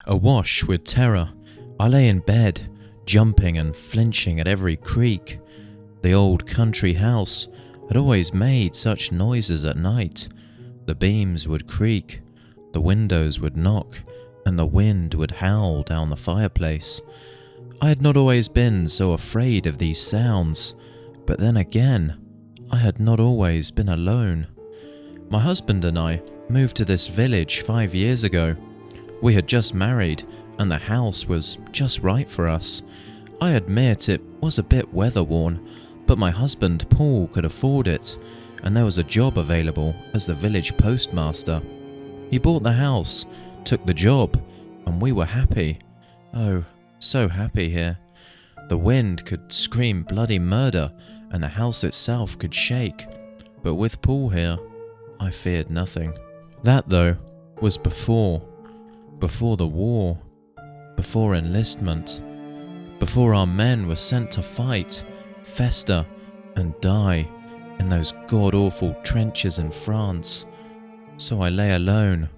Awash with terror, I lay in bed, jumping and flinching at every creak. The old country house had always made such noises at night. The beams would creak, the windows would knock, and the wind would howl down the fireplace. I had not always been so afraid of these sounds, but then again, I had not always been alone. My husband and I moved to this village 5 years ago. We had just married, and the house was just right for us. I admit it was a bit weather-worn, but my husband Paul could afford it, and there was a job available as the village postmaster. He bought the house, took the job, and we were happy. Oh, so happy here. The wind could scream bloody murder, and the house itself could shake. But with Paul here, I feared nothing. That, though, was before the war, before enlistment, before our men were sent to fight, fester, and die in those god-awful trenches in France. So I lay alone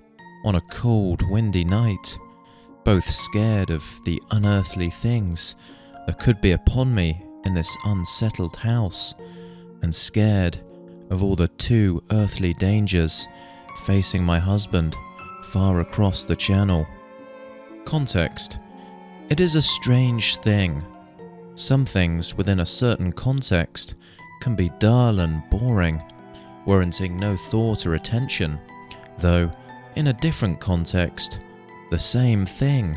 on a cold, windy night, both scared of the unearthly things that could be upon me in this unsettled house, and scared of all the too earthly dangers facing my husband far across the channel. Context. It is a strange thing. Some things within a certain context can be dull and boring, warranting no thought or attention, though in a different context, the same thing,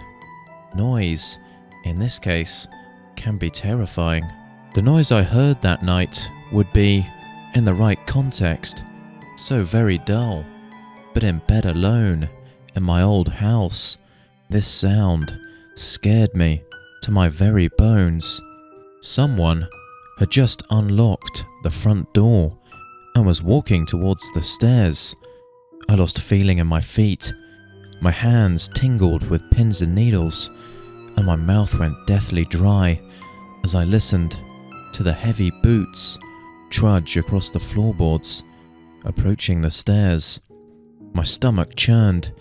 noise, in this case, can be terrifying. The noise I heard that night would be, in the right context, so very dull, but in bed alone, in my old house, this sound scared me to my very bones. Someone had just unlocked the front door and was walking towards the stairs. I lost feeling in my feet. My hands tingled with pins and needles, and my mouth went deathly dry as I listened to the heavy boots trudge across the floorboards, approaching the stairs. My stomach churned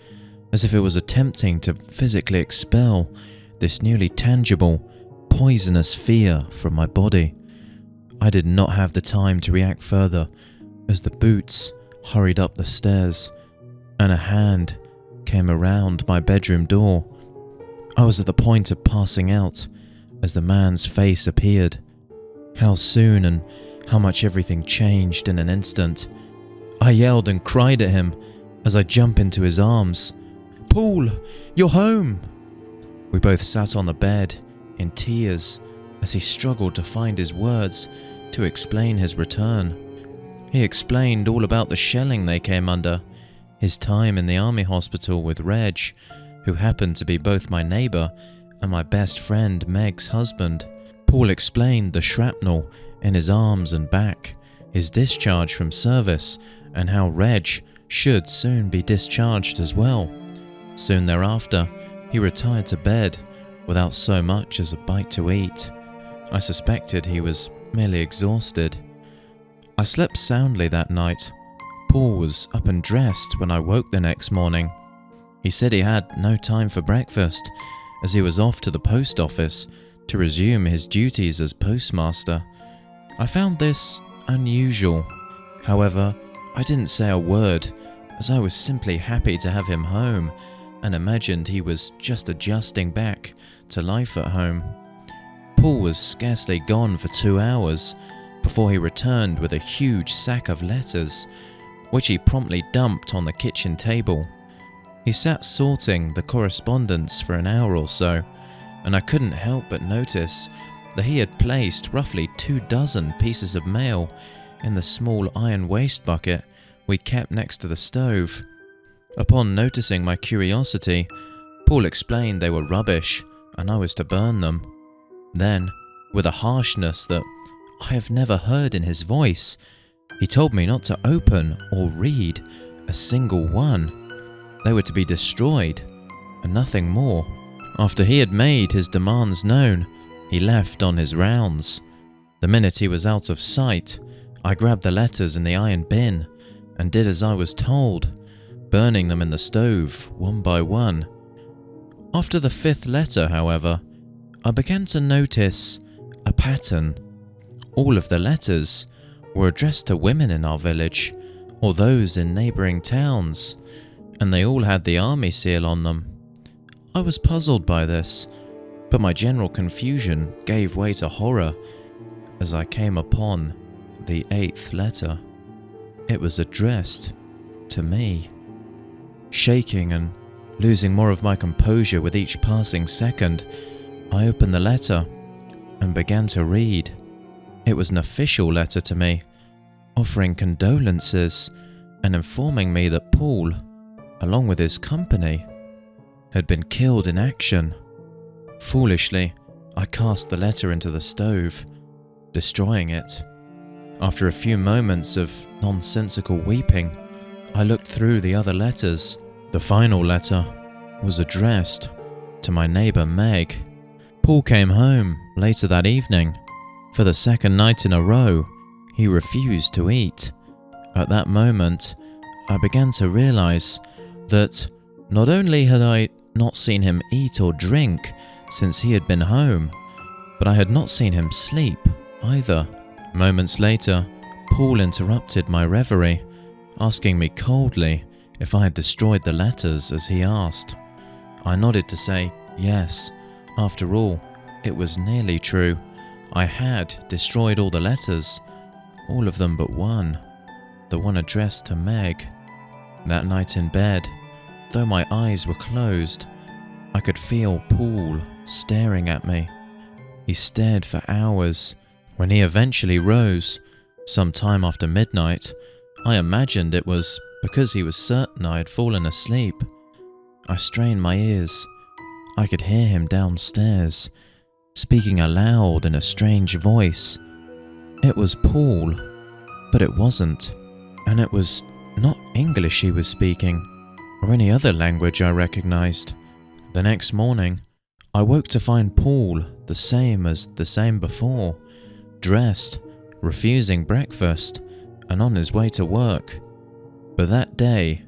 as if it was attempting to physically expel this newly tangible, poisonous fear from my body. I did not have the time to react further as the boots hurried up the stairs and a hand came around my bedroom door. I was at the point of passing out as the man's face appeared. How soon and how much everything changed in an instant. I yelled and cried at him as I jumped into his arms. "Paul, you're home!" We both sat on the bed in tears as he struggled to find his words to explain his return. He explained all about the shelling they came under, his time in the army hospital with Reg, who happened to be both my neighbour and my best friend Meg's husband. Paul explained the shrapnel in his arms and back, his discharge from service, and how Reg should soon be discharged as well. Soon thereafter, he retired to bed without so much as a bite to eat. I suspected he was merely exhausted. I slept soundly that night. Paul was up and dressed when I woke the next morning. He said he had no time for breakfast as he was off to the post office to resume his duties as postmaster. I found this unusual. However, I didn't say a word as I was simply happy to have him home and imagined he was just adjusting back to life at home. Paul was scarcely gone for 2 hours before he returned with a huge sack of letters, which he promptly dumped on the kitchen table. He sat sorting the correspondence for an hour or so, and I couldn't help but notice that he had placed roughly 24 pieces of mail in the small iron waste bucket we kept next to the stove. Upon noticing my curiosity, Paul explained they were rubbish and I was to burn them. Then, with a harshness that I have never heard in his voice, he told me not to open or read a single one. They were to be destroyed, and nothing more. After he had made his demands known, he left on his rounds. The minute he was out of sight, I grabbed the letters in the iron bin and did as I was told, burning them in the stove one by one. After the 5th letter, however, I began to notice a pattern. All of the letters were addressed to women in our village or those in neighbouring towns, and they all had the army seal on them. I was puzzled by this, but my general confusion gave way to horror as I came upon the 8th letter. It was addressed to me. Shaking and losing more of my composure with each passing second, I opened the letter and began to read. It was an official letter to me, offering condolences and informing me that Paul, along with his company, had been killed in action. Foolishly, I cast the letter into the stove, destroying it. After a few moments of nonsensical weeping, I looked through the other letters. The final letter was addressed to my neighbour Meg. Paul came home later that evening. For the 2nd night in a row, he refused to eat. At that moment, I began to realise that not only had I not seen him eat or drink since he had been home, but I had not seen him sleep either. Moments later, Paul interrupted my reverie, asking me coldly if I had destroyed the letters as he asked. I nodded to say yes. After all, it was nearly true. I had destroyed all the letters, all of them but one, the one addressed to Meg. That night in bed, though my eyes were closed, I could feel Paul staring at me. He stared for hours. When he eventually rose, some time after midnight, I imagined it was because he was certain I had fallen asleep. I strained my ears. I could hear him downstairs, speaking aloud in a strange voice. It was Paul, but it wasn't, and it was not English he was speaking, or any other language I recognized. The next morning, I woke to find Paul the same as the same before, dressed, refusing breakfast, and on his way to work. But that day,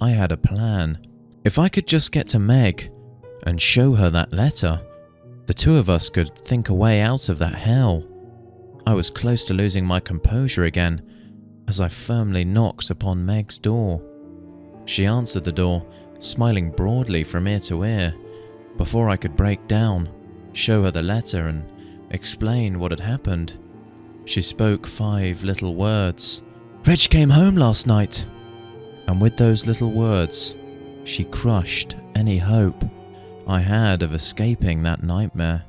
I had a plan. If I could just get to Meg and show her that letter, the two of us could think a way out of that hell. I was close to losing my composure again as I firmly knocked upon Meg's door. She answered the door, smiling broadly from ear to ear. Before I could break down, show her the letter and explain what had happened, she spoke 5 little words. "Reg came home last night." And with those little words, she crushed any hope I had of escaping that nightmare.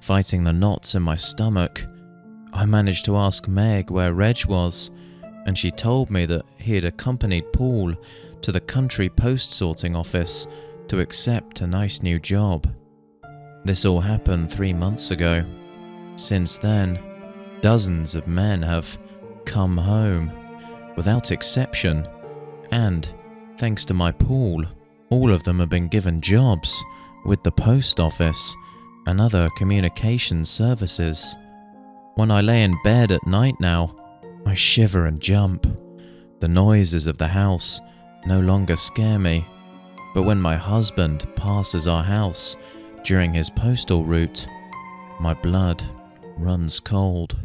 Fighting the knots in my stomach, I managed to ask Meg where Reg was, and she told me that he had accompanied Paul to the country post sorting office to accept a nice new job. This all happened 3 months ago. Since then, dozens of men have come home, without exception, and, thanks to my Paul, all of them have been given jobs with the post office and other communication services. When I lay in bed at night now, I shiver and jump. The noises of the house no longer scare me, but when my husband passes our house during his postal route, my blood runs cold.